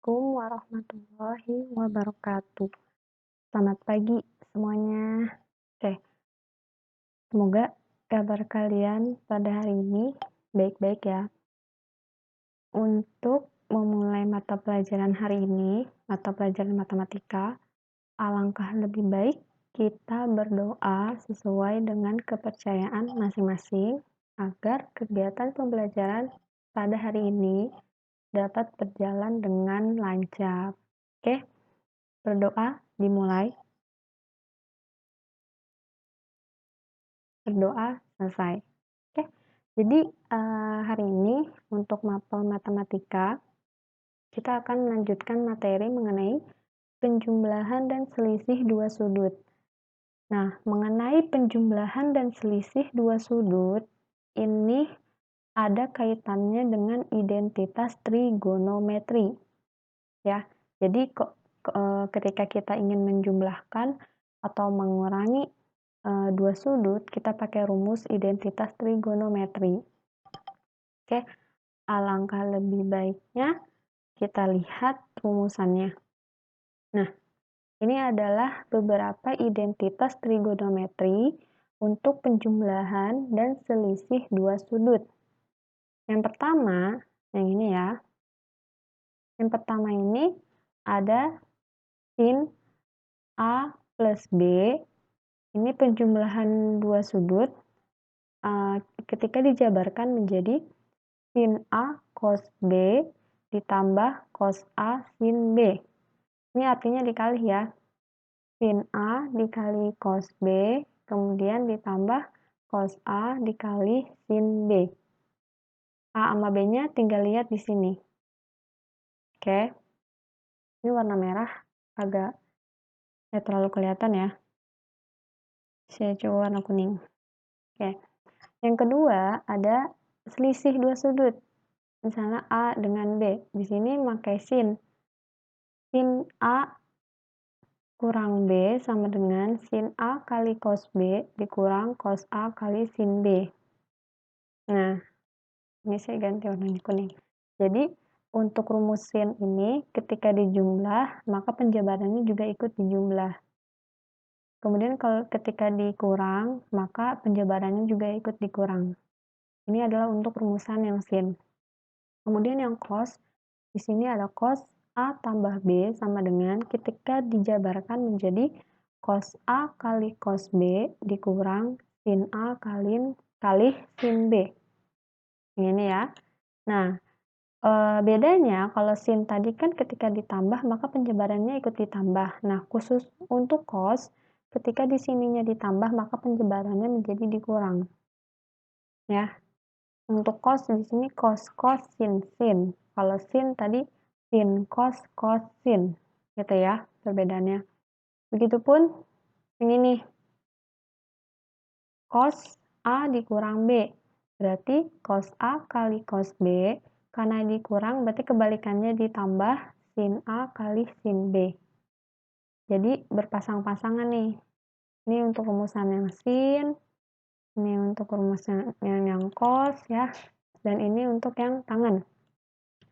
Assalamualaikum warahmatullahi wabarakatuh. Selamat pagi semuanya. Oke, semoga kabar kalian pada hari ini baik-baik ya. Untuk memulai mata pelajaran hari ini, mata pelajaran matematika, alangkah lebih baik kita berdoa sesuai dengan kepercayaan masing-masing agar kegiatan pembelajaran pada hari ini dapat berjalan dengan lancar. Oke, berdoa dimulai, berdoa selesai. Oke, jadi hari ini untuk mapel matematika kita akan melanjutkan materi mengenai penjumlahan dan selisih dua sudut. Nah, mengenai penjumlahan dan selisih dua sudut, ini ada kaitannya dengan identitas trigonometri. Ya, jadi ketika kita ingin menjumlahkan atau mengurangi dua sudut, kita pakai rumus identitas trigonometri. Oke, alangkah lebih baiknya kita lihat rumusannya. Nah, ini adalah beberapa identitas trigonometri untuk penjumlahan dan selisih dua sudut. Yang pertama, yang ini ya. Yang pertama ini ada sin A plus B. Ini penjumlahan dua sudut ketika dijabarkan menjadi sin A cos B ditambah cos A sin B. Ini artinya dikali ya. Sin A dikali cos B, kemudian ditambah cos A dikali sin B. A sama B-nya tinggal lihat di sini. Oke. Ini warna merah agak terlalu kelihatan ya. Saya coba warna kuning. Oke. Yang kedua ada selisih dua sudut. Misalnya A dengan B. Di sini pakai sin. Sin A kurang B sama dengan sin A kali cos B dikurang cos A kali sin B. Nah, ini saya ganti warnanya kuning. Jadi, untuk rumus sin ini ketika dijumlah, maka penjabarannya juga ikut dijumlah. Kemudian kalau ketika dikurang, maka penjabarannya juga ikut dikurang. Ini adalah untuk rumusan yang sin. Kemudian yang cos, di sini ada cos A tambah B sama dengan ketika dijabarkan menjadi cos A kali cos B dikurang sin A kali sin B. Ini ya. Nah, bedanya kalau sin tadi kan ketika ditambah maka penjabarannya ikut ditambah. Nah, khusus untuk cos, ketika di sininya ditambah maka penjabarannya menjadi dikurang. Ya. Untuk cos di sini cos sin sin. Kalau sin tadi sin cos sin, gitu ya perbedaannya. Begitupun yang ini cos A dikurang B, berarti cos A kali cos B, karena dikurang berarti kebalikannya ditambah sin A kali sin B. Jadi berpasang-pasangan nih. Ini untuk rumusan yang sin, ini untuk rumusan yang cos ya, dan ini untuk yang tangen.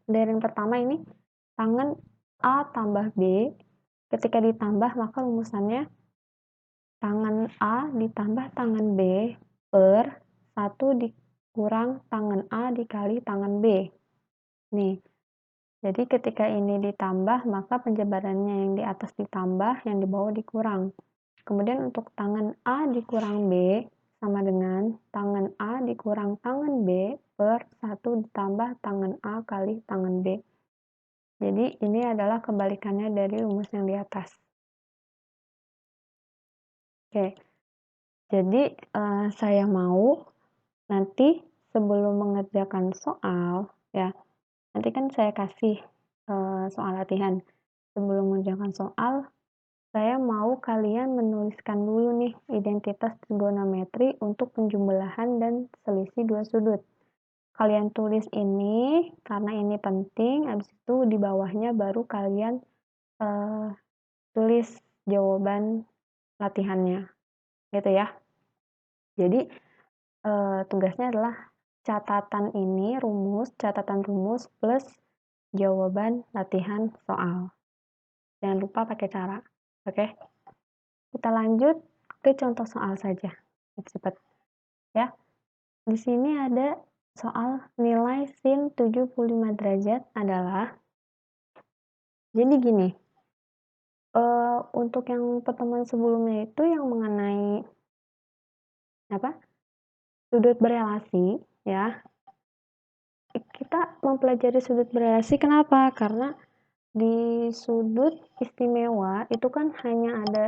Dari yang pertama ini tangen A tambah B, ketika ditambah maka rumusannya tangen A ditambah tangen B per 1 dikurang tangen A dikali tangen B. Nih, jadi ketika ini ditambah maka penjabarannya yang di atas ditambah, yang di bawah dikurang. Kemudian untuk tangen A dikurang B sama dengan tangen A dikurang tangen B per 1 ditambah tangen A kali tangen B. Jadi ini adalah kebalikannya dari rumus yang di atas. Oke, jadi saya mau nanti sebelum mengerjakan soal, ya, nanti kan saya kasih soal latihan. Sebelum mengerjakan soal, saya mau kalian menuliskan dulu nih identitas trigonometri untuk penjumlahan dan selisih dua sudut. Kalian tulis ini karena ini penting, habis itu di bawahnya baru kalian tulis jawaban latihannya, gitu ya. Jadi tugasnya adalah catatan rumus plus jawaban latihan soal. Jangan lupa pakai cara. Oke? Kita lanjut ke contoh soal saja. Cepat ya. Di sini ada soal nilai sin 75 derajat adalah, jadi gini, untuk yang pertemuan sebelumnya itu yang mengenai sudut berelasi ya. Kita mempelajari sudut berelasi kenapa? Karena di sudut istimewa itu kan hanya ada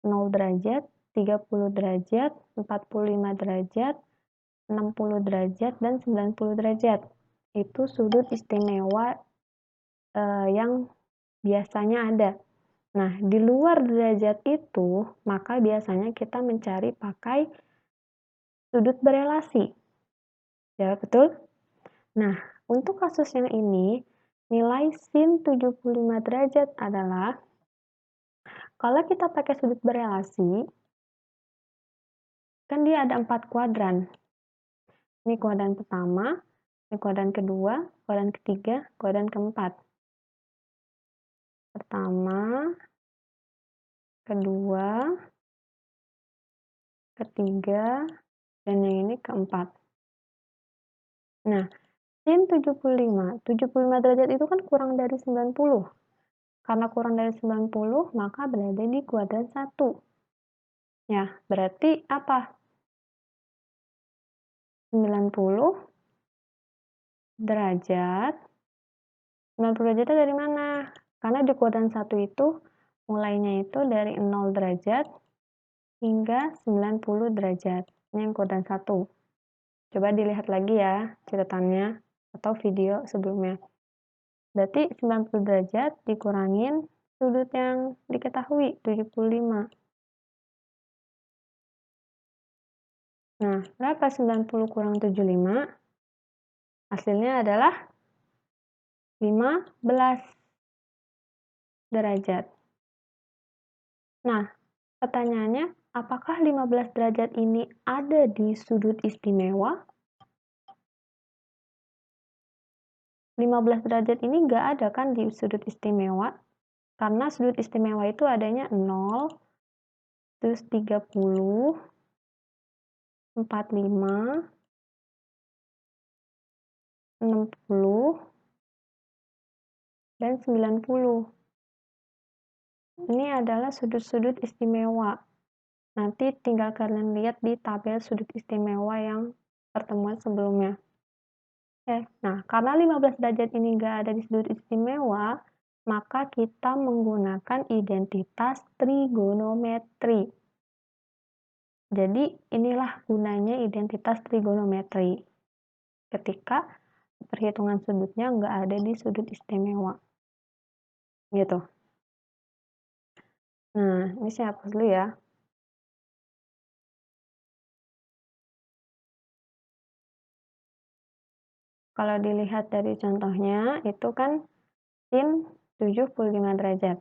0 derajat, 30 derajat, 45 derajat, 60 derajat, dan 90 derajat. Itu sudut istimewa yang biasanya ada. Nah, di luar derajat itu, maka biasanya kita mencari pakai sudut berelasi. Ya, betul? Nah, untuk kasus yang ini, nilai sin 75 derajat adalah, kalau kita pakai sudut berelasi, kan dia ada 4 kuadran. Ini kuadran pertama, ini kuadran kedua, kuadran ketiga, kuadran keempat. Pertama, kedua, ketiga, dan yang ini keempat. Nah, sin 75 derajat itu kan kurang dari 90. Karena kurang dari 90, maka berada di kuadran 1. Ya, berarti apa? 90 derajat. 90 derajatnya dari mana? Karena di kuadran 1 itu, mulainya itu dari 0 derajat hingga 90 derajat. Ini yang kuadran 1. Coba dilihat lagi ya catatannya atau video sebelumnya. Berarti 90 derajat dikurangin sudut yang diketahui, 75. Nah, berapa 90 kurang 75? Hasilnya adalah 15 derajat. Nah, pertanyaannya, apakah 15 derajat ini ada di sudut istimewa? 15 derajat ini nggak ada kan di sudut istimewa? Karena sudut istimewa itu adanya 0, terus 30, 45, 60, dan 90. Ini adalah sudut-sudut istimewa. Nanti tinggal kalian lihat di tabel sudut istimewa yang pertemuan sebelumnya. Nah, karena 15 derajat ini nggak ada di sudut istimewa, maka kita menggunakan identitas trigonometri. Jadi, inilah gunanya identitas trigonometri. Ketika perhitungan sudutnya nggak ada di sudut istimewa. Gitu. Nah, ini saya hapus dulu ya. Kalau dilihat dari contohnya, itu kan sin 75 derajat.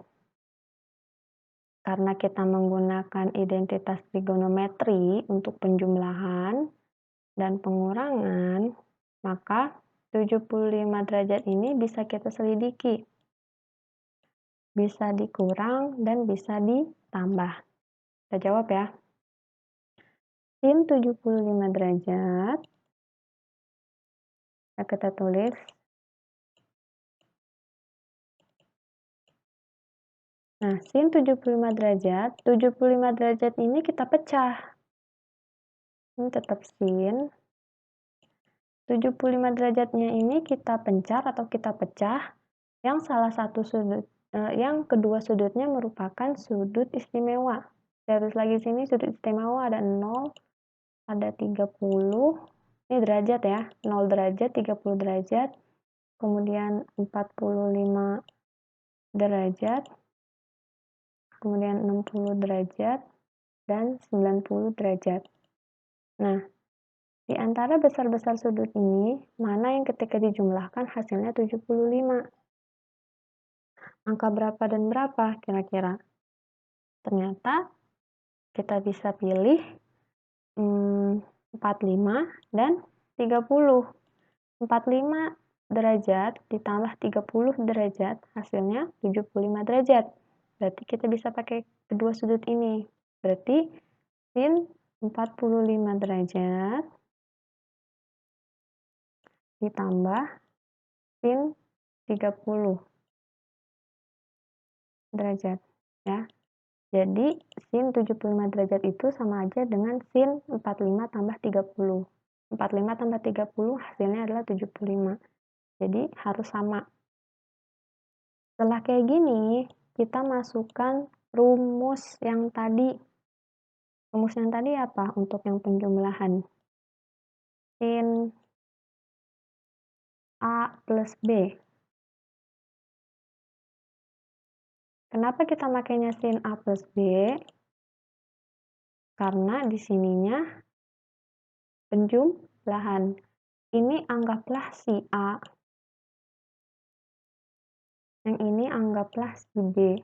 Karena kita menggunakan identitas trigonometri untuk penjumlahan dan pengurangan, maka 75 derajat ini bisa kita selidiki. Bisa dikurang dan bisa ditambah. Kita jawab ya. Sin 75 derajat, kita tulis Nah, sin 75 derajat, 75 derajat ini kita pecah. Ini tetap sin. 75 derajatnya ini kita pencar atau kita pecah. Yang salah satu sudut, yang kedua sudutnya merupakan sudut istimewa. Saya tulis lagi sini sudut istimewa ada 0, ada 30. Ini derajat ya, 0 derajat, 30 derajat, kemudian 45 derajat, kemudian 60 derajat, dan 90 derajat. Nah, di antara besar-besar sudut ini, mana yang ketika dijumlahkan hasilnya 75? Angka berapa dan berapa kira-kira? Ternyata kita bisa pilih 45 dan 30. 45 derajat ditambah 30 derajat, hasilnya 75 derajat. Berarti kita bisa pakai kedua sudut ini. Berarti sin 45 derajat ditambah sin 30 derajat, ya. Jadi sin 75 derajat itu sama aja dengan sin 45 tambah 30. 45 tambah 30 hasilnya adalah 75. Jadi harus sama. Setelah kayak gini, kita masukkan rumus yang tadi. Rumus yang tadi apa untuk yang penjumlahan? Sin A plus B. Kenapa kita makainya sin A plus B? Karena di sininya penjumlahan. Ini anggaplah si A. Yang ini anggaplah si B.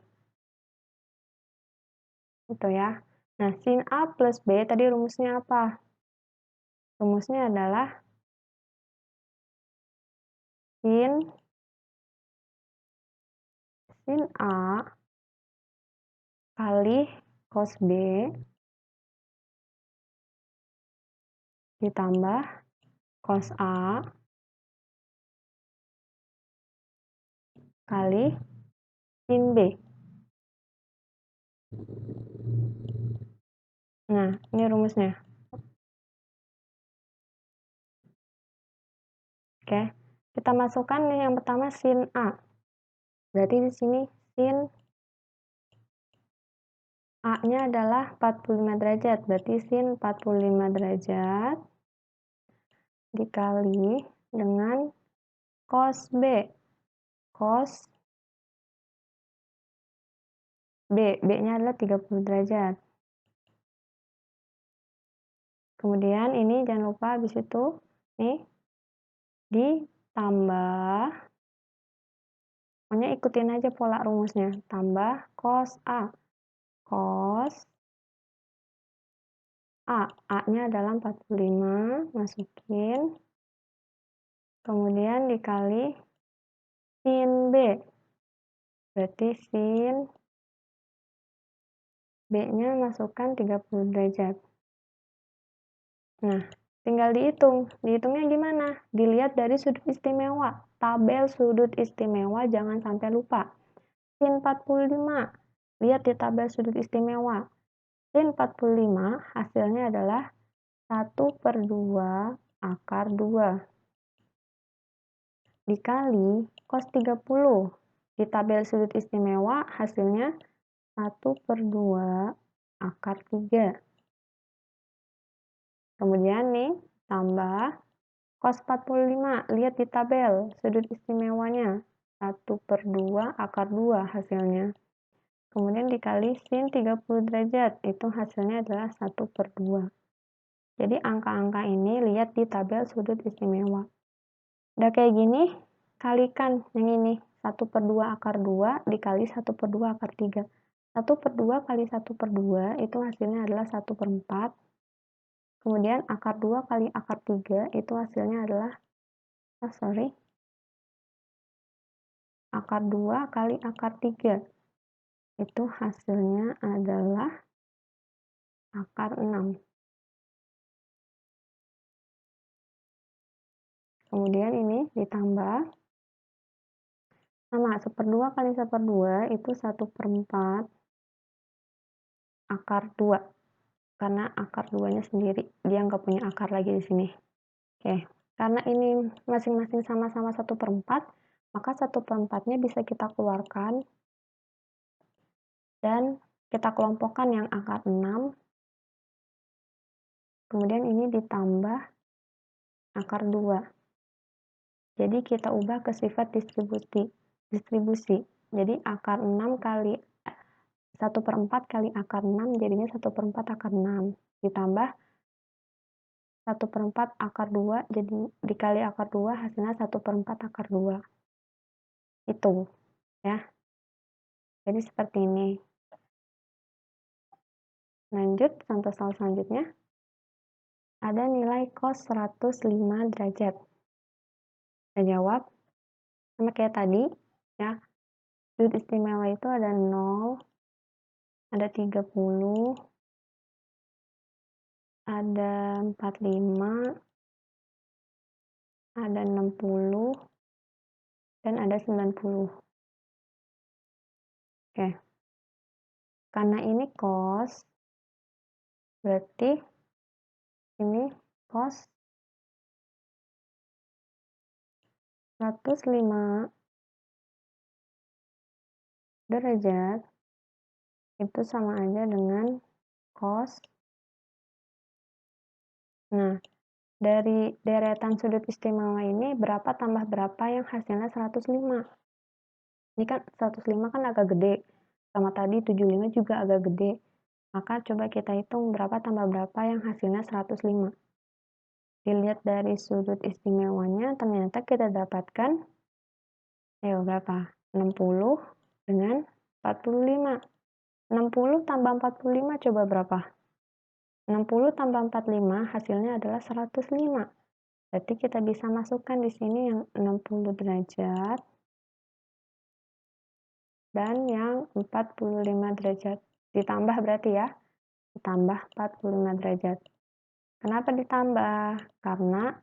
Gitu ya. Nah, sin A plus B tadi rumusnya apa? Rumusnya adalah sin A kali cos B ditambah cos A kali sin B. Nah, ini rumusnya. Oke, kita masukkan nih yang pertama sin A. Berarti di sini sin A-nya adalah 45 derajat. Berarti sin 45 derajat dikali dengan cos B. Cos B. B-nya adalah 30 derajat. Kemudian ini jangan lupa habis itu nih ditambah, pokoknya ikutin aja pola rumusnya, tambah cos A. Cos A, A-nya adalah 45, masukin, kemudian dikali sin B, berarti sin B-nya masukkan 30 derajat. Nah, tinggal dihitung. Dihitungnya gimana? Dilihat dari sudut istimewa. Tabel sudut istimewa jangan sampai lupa. Sin 45. Lihat di tabel sudut istimewa. Sin 45 hasilnya adalah 1/2 akar 2. Dikali cos 30. Di tabel sudut istimewa hasilnya 1/2 akar 3. Kemudian nih, tambah cos 45, lihat di tabel sudut istimewanya, 1/2 akar 2 hasilnya. Kemudian dikali sin 30 derajat, itu hasilnya adalah 1/2. Jadi angka-angka ini lihat di tabel sudut istimewa. Udah kayak gini, kalikan yang ini, 1/2 akar 2 dikali 1/2 akar 3. 1/2 kali 1/2 itu hasilnya adalah 1/4. Kemudian akar 2 kali akar 3 itu hasilnya adalah, akar 2 kali akar 3. Itu hasilnya adalah akar 6. Kemudian ini ditambah, sama 1/2 kali 1/2 itu 1/4 akar 2. Karena akar 2-nya sendiri, dia nggak punya akar lagi di sini. Oke, karena ini masing-masing sama-sama 1/4, maka 1/4-nya bisa kita keluarkan dan kita kelompokkan yang akar 6, kemudian ini ditambah akar 2. Jadi kita ubah ke sifat distribusi. Jadi akar 6 kali 1/4 kali akar 6 jadinya 1/4 akar 6. Ditambah 1/4 akar 2, jadi dikali akar 2 hasilnya 1/4 akar 2. Itu, ya. Jadi seperti ini. Lanjut, contoh soal selanjutnya. Ada nilai cos 105 derajat. Kita jawab, sama kayak tadi, ya. Sudut istimewa itu ada 0, ada 30, ada 45, ada 60, dan ada 90. Oke. Karena ini cos, berarti ini cos 105 derajat itu sama aja dengan cos. Nah, dari deretan sudut istimewa ini berapa tambah berapa yang hasilnya 105? Ini kan 105 kan agak gede, sama tadi 75 juga agak gede. Maka coba kita hitung berapa tambah berapa yang hasilnya 105. Dilihat dari sudut istimewanya, ternyata kita dapatkan, ayo berapa? 60 dengan 45. 60 tambah 45 coba berapa? 60 tambah 45 hasilnya adalah 105. Berarti kita bisa masukkan di sini yang 60 derajat dan yang 45 derajat. Ditambah berarti ya, ditambah 45 derajat. Kenapa ditambah? Karena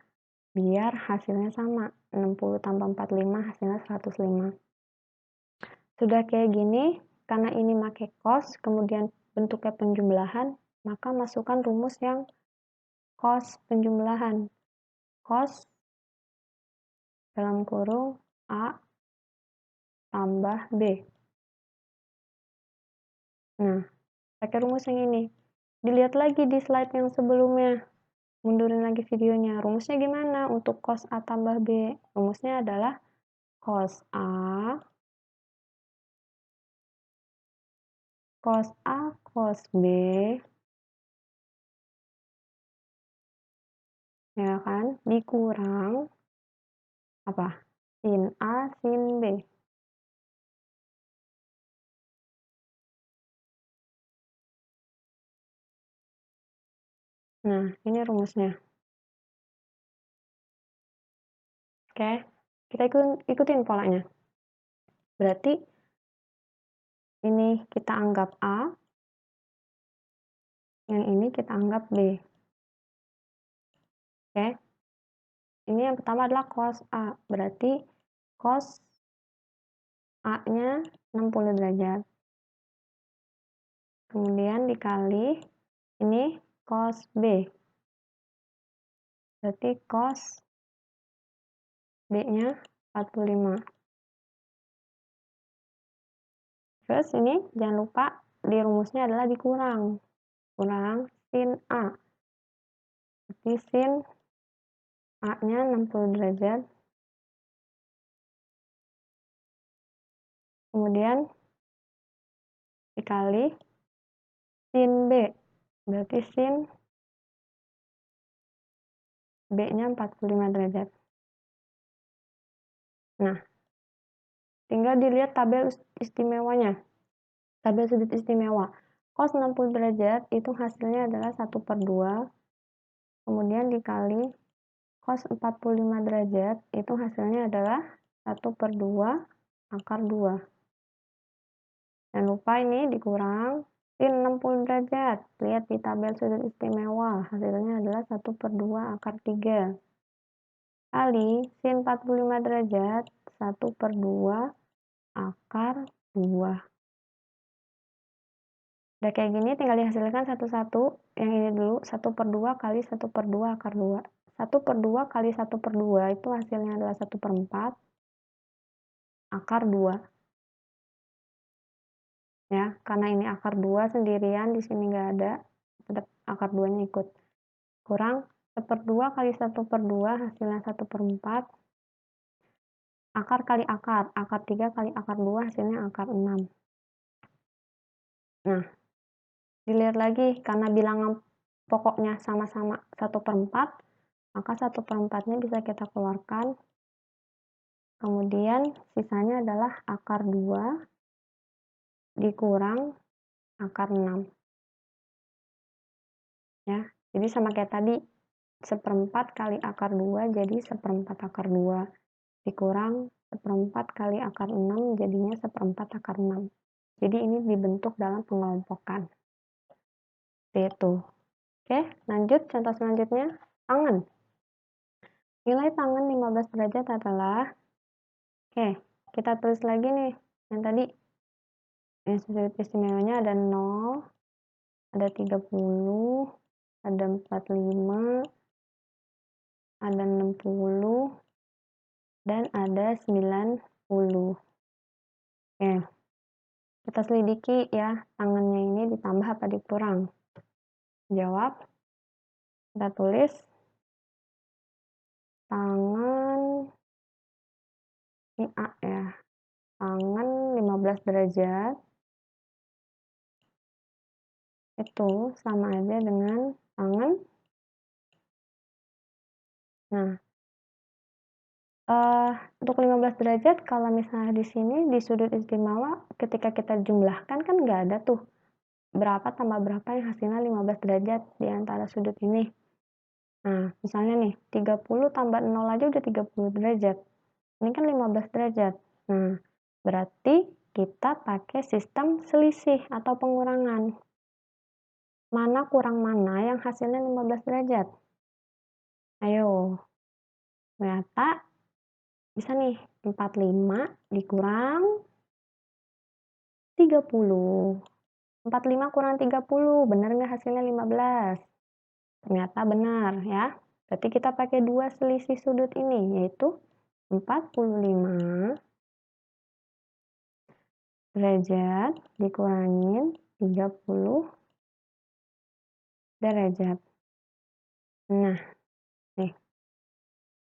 biar hasilnya sama, 60 tambah 45 hasilnya 105. Sudah kayak gini, karena ini pakai cos, kemudian bentuknya penjumlahan, maka masukkan rumus yang cos penjumlahan. Cos dalam kurung A tambah B. Nah, pakai rumus yang ini. Dilihat lagi di slide yang sebelumnya. Mundurin lagi videonya. Rumusnya gimana untuk cos A tambah B? Rumusnya adalah cos A cos B, ya kan, dikurang apa? Sin A sin B. Nah, ini rumusnya. Oke, kita ikutin polanya. Berarti ini kita anggap A, yang ini kita anggap B. Oke, ini yang pertama adalah cos A, berarti cos A-nya 60 derajat. Kemudian dikali ini cos B, berarti cos B-nya 45. Terus ini jangan lupa di rumusnya adalah dikurang. Kurang sin A. Berarti sin A-nya 60 derajat. Kemudian dikali sin B. Berarti sin B-nya 45 derajat. Nah, tinggal dilihat tabel istimewanya. Tabel sudut istimewa. Cos 60 derajat itu hasilnya adalah 1/2. Kemudian dikali cos 45 derajat itu hasilnya adalah 1/2 akar 2. Jangan lupa ini dikurang sin 60 derajat. Lihat di tabel sudut istimewa, hasilnya adalah 1/2 akar 3. Kali sin 45 derajat, 1/2 akar 2. Udah kayak gini tinggal dihasilkan satu-satu. Yang ini dulu, 1/2 kali 1/2 akar 2. 1/2 kali 1/2 itu hasilnya adalah 1/4 akar 2. Ya, karena ini akar 2 sendirian, di sini nggak ada, tetap akar 2-nya ikut. Kurang 1/2 kali 1/2 hasilnya 1/4. Akar kali akar 3 kali akar 2 hasilnya akar 6. Nah, dilihat lagi, karena bilangan pokoknya sama-sama 1/4, maka 1/4-nya bisa kita keluarkan. Kemudian sisanya adalah akar 2 dikurang akar 6. Ya, jadi sama kayak tadi, 1/4 kali akar 2 jadi 1/4 akar 2 dikurang 1/4 kali akar 6 jadinya 1/4 akar 6. Jadi ini dibentuk dalam pengelompokan. Seperti itu. Oke, lanjut contoh selanjutnya, tangan. Nilai tangan 15 derajat adalah, oke, kita tulis lagi nih, yang tadi, yang sudut istimewanya ada 0, ada 30, ada 45, ada 60, dan ada 90. Oke, kita selidiki ya, tangannya ini ditambah apa dikurang? Jawab, kita tulis tangan, ini A ya, tangan 15 derajat, itu sama aja dengan tangan, nah, untuk 15 derajat kalau misalnya di sini di sudut istimewa ketika kita jumlahkan kan nggak ada tuh berapa tambah berapa yang hasilnya 15 derajat di antara sudut ini. Nah, misalnya nih 30 tambah 0 aja udah 30 derajat. Ini kan 15 derajat. Nah, berarti kita pakai sistem selisih atau pengurangan. Mana kurang mana yang hasilnya 15 derajat? Ayo. Ternyata bisa nih, 45 dikurang 30. 45 kurang 30, benar nggak hasilnya 15? Ternyata benar ya. Berarti kita pakai dua selisih sudut ini, yaitu 45 derajat dikurangin 30 derajat. Nah, nih.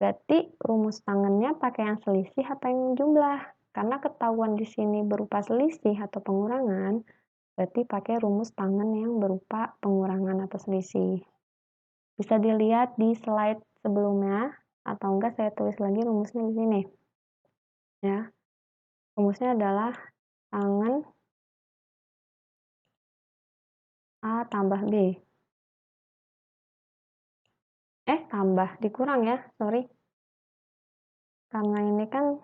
Berarti rumus tangannya pakai yang selisih atau yang jumlah? Karena ketahuan di sini berupa selisih atau pengurangan, berarti pakai rumus tangan yang berupa pengurangan atau selisih. Bisa dilihat di slide sebelumnya, atau enggak saya tulis lagi rumusnya di sini. Ya. Rumusnya adalah tangan A tambah B. Tambah, dikurang ya, sorry. Karena ini kan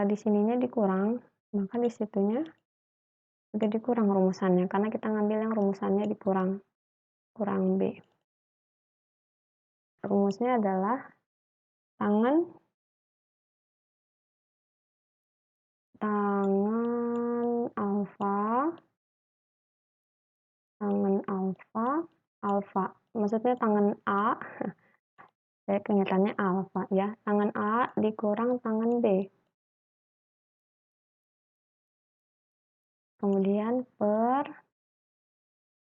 di sininya dikurang, maka di situnya juga dikurang rumusannya, karena kita ngambil yang rumusannya dikurang, kurang B. Rumusnya adalah tangan alfa, alfa, maksudnya tangan A, saya keingetannya alfa ya, tangan A dikurang tangan B. Kemudian per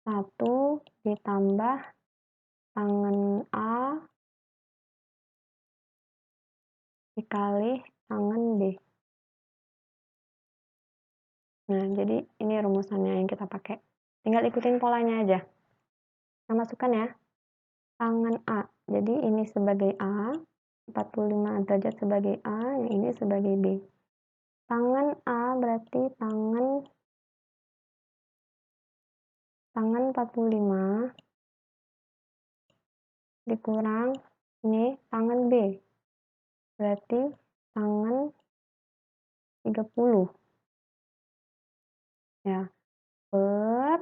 1 ditambah tangan A dikali tangan B. Nah, jadi ini rumusannya yang kita pakai. Tinggal ikutin polanya aja. Saya masukkan ya. Tangan A. Jadi ini sebagai A, 45 derajat sebagai A, yang ini sebagai B. Tangan A berarti tangan 45 dikurang ini tangan B. Berarti tangan 30. Ya. Per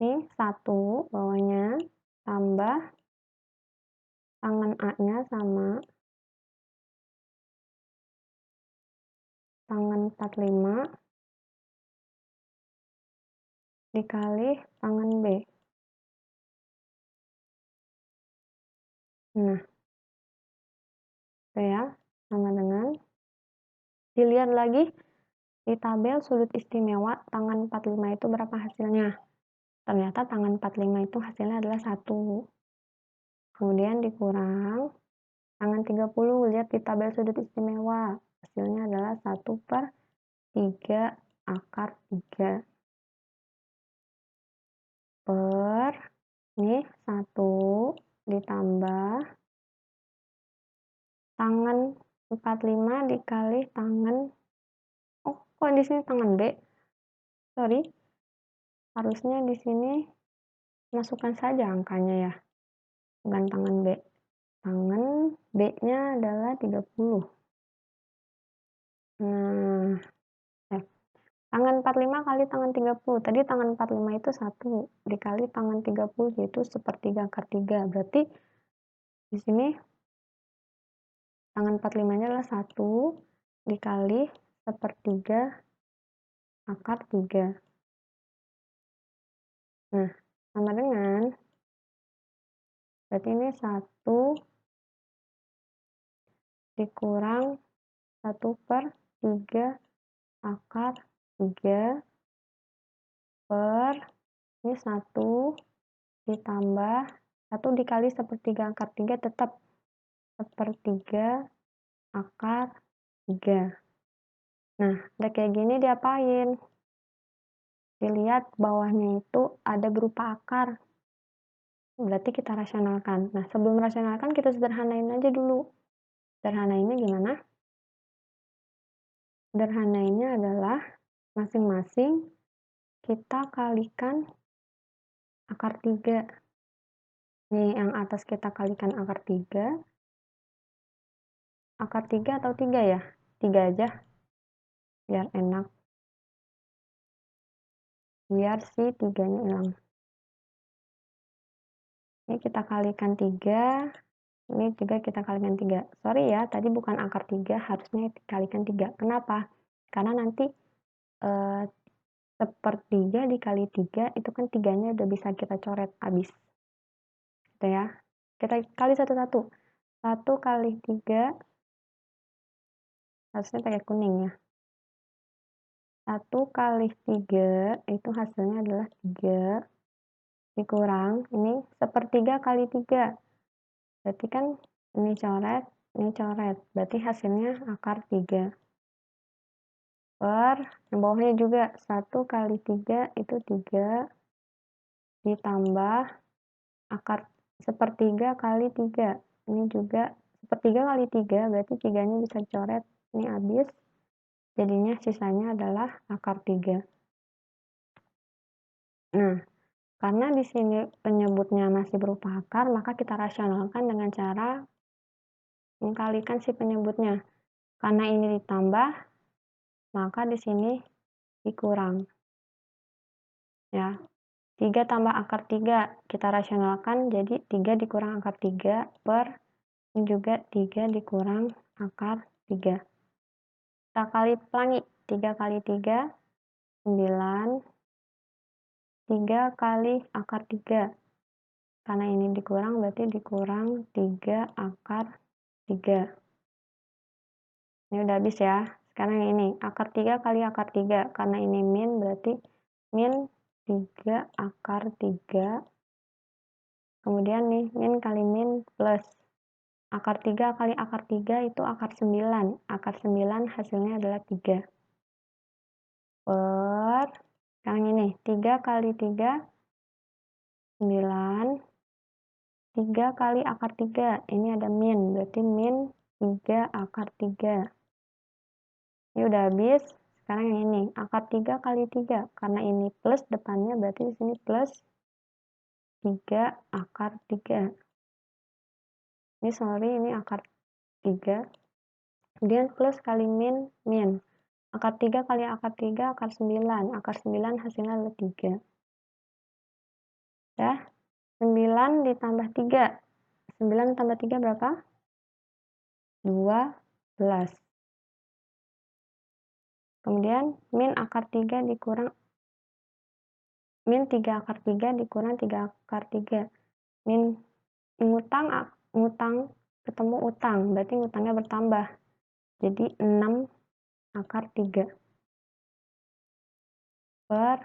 ini 1 bawahnya tambah tangan A-nya sama tangan 45 dikali tangan B. Nah, itu ya, sama dengan dilihat lagi di tabel sudut istimewa tangan 45 itu berapa hasilnya. Ternyata tangan 45 itu hasilnya adalah 1. Kemudian dikurang tangan 30, lihat di tabel sudut istimewa. Hasilnya adalah 1/3 akar 3. Per, ini 1 ditambah tangan 45 dikali tangan, kok di sini tangan B? Sorry, harusnya di sini masukkan saja angkanya ya, bukan tangan B. Tangan B-nya adalah 30. Nah, tangan 45 kali tangan 30. Tadi tangan 45 itu 1 dikali tangan 30 yaitu 1/3 akar 3. Berarti di sini tangan 45-nya adalah 1 dikali 1/3 akar 3. Nah, sama dengan berarti ini 1 dikurang 1/3 akar 3 per ini 1 ditambah 1 dikali 1/3 akar 3 tetap 1/3 akar 3. Nah, udah kayak gini diapain? Dilihat bawahnya itu ada berupa akar. Berarti kita rasionalkan. Nah, sebelum rasionalkan kita sederhanain aja dulu. Sederhanainnya gimana? Sederhanainnya adalah masing-masing kita kalikan akar 3. Nih, yang atas kita kalikan akar 3. Akar 3 atau 3 ya? 3 aja. Biar enak. Biar si 3-nya hilang. Ini kita kalikan 3. Ini juga kita kalikan 3. Sorry ya, tadi bukan akar 3, harusnya dikalikan 3. Kenapa? Karena nanti 1/3 dikali 3, itu kan 3-nya udah bisa kita coret habis. Gitu ya. Kita kali satu-satu. 1 kali 3, harusnya pakai kuning ya. 1 kali 3, itu hasilnya adalah 3. Dikurang, ini 1/3 kali 3. Berarti kan ini coret. Berarti hasilnya akar 3. Per, yang bawahnya juga 1 kali 3 itu 3. Ditambah akar 1/3 kali 3. Ini juga 1/3 kali 3, berarti 3-nya bisa coret. Ini habis. Jadinya sisanya adalah akar 3. Nah, karena di sini penyebutnya masih berupa akar, maka kita rasionalkan dengan cara mengkalikan si penyebutnya. Karena ini ditambah, maka di sini dikurang. Ya. 3 tambah akar 3, kita rasionalkan jadi 3 dikurang akar 3 per ini juga 3 dikurang akar 3. Kita kali pelangi, 3 kali 3, 9. 3 kali akar 3. Karena ini dikurang, berarti dikurang 3 akar 3. Ini udah habis ya. Sekarang yang ini, akar 3 kali akar 3. Karena ini min, berarti min 3 akar 3. Kemudian nih, min kali min plus. Akar 3 kali akar 3 itu akar 9. Akar 9 hasilnya adalah 3. Per, sekarang ini, 3 kali 3, 9. 3 kali akar 3. Ini ada min, berarti min 3 akar 3. Ini udah habis. Sekarang yang ini, akar 3 kali 3. Karena ini plus depannya, berarti di sini plus 3 akar 3. Ini sorry, ini akar 3. Kemudian plus kali min, min. Akar 3 kali akar 3, akar 9. Akar 9 hasilnya adalah 3. Ya, 9 ditambah 3. 9 tambah 3 berapa? 12. Kemudian min akar 3 dikurang min 3 akar 3 dikurang 3 akar 3. Min ngutang ketemu utang, berarti ngutangnya bertambah. Jadi 6 akar 3. Per,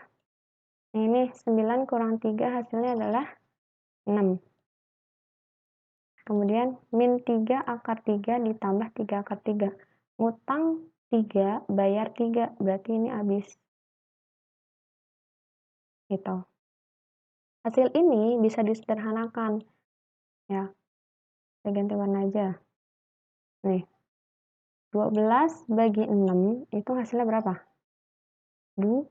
ini 9 kurang 3 hasilnya adalah 6. Kemudian min 3 akar 3 ditambah 3 akar 3. Ngutang 3, bayar 3, berarti ini habis. Gitu. Hasil ini bisa disederhanakan. Ya, saya ganti warna aja. Nih, 12 bagi 6 itu hasilnya berapa? 2.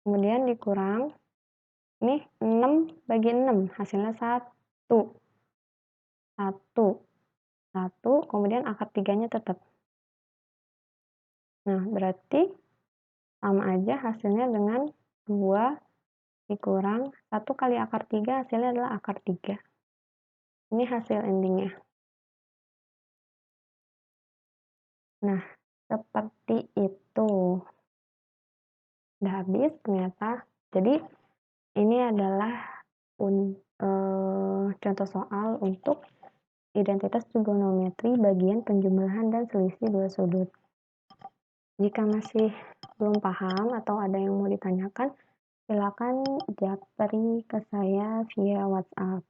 Kemudian dikurang, nih 6 bagi 6 hasilnya 1. 1. 1, kemudian akar 3-nya tetap. Nah, berarti sama aja hasilnya dengan 2 dikurang 1 kali akar 3 hasilnya adalah akar 3. Ini hasil endingnya. Nah, seperti itu. Udah habis ternyata. Jadi, ini adalah contoh soal untuk identitas trigonometri bagian penjumlahan dan selisih dua sudut. Jika masih belum paham atau ada yang mau ditanyakan, silakan japri ke saya via WhatsApp.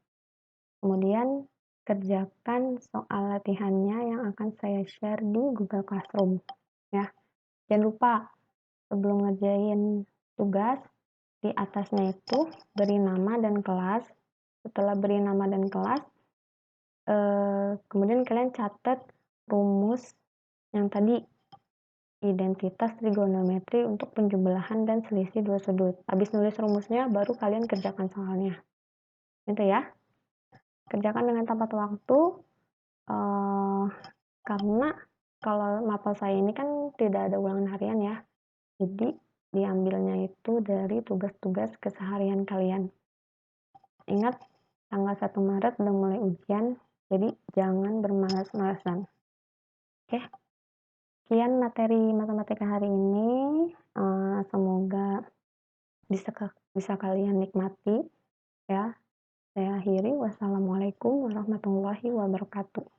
Kemudian kerjakan soal latihannya yang akan saya share di Google Classroom. Ya, jangan lupa sebelum ngerjain tugas di atasnya itu beri nama dan kelas. Setelah beri nama dan kelas, kemudian kalian catat rumus yang tadi, identitas trigonometri untuk penjumlahan dan selisih dua sudut. Habis nulis rumusnya, baru kalian kerjakan soalnya. Gitu ya. Kerjakan dengan tepat waktu, karena kalau mapel saya ini kan tidak ada ulangan harian ya. Jadi diambilnya itu dari tugas-tugas keseharian kalian. Ingat, tanggal 1 Maret udah mulai ujian, jadi jangan bermalas-malasan. Oke? Sekian materi matematika hari ini, semoga bisa kalian nikmati ya. Saya akhiri, wassalamualaikum warahmatullahi wabarakatuh.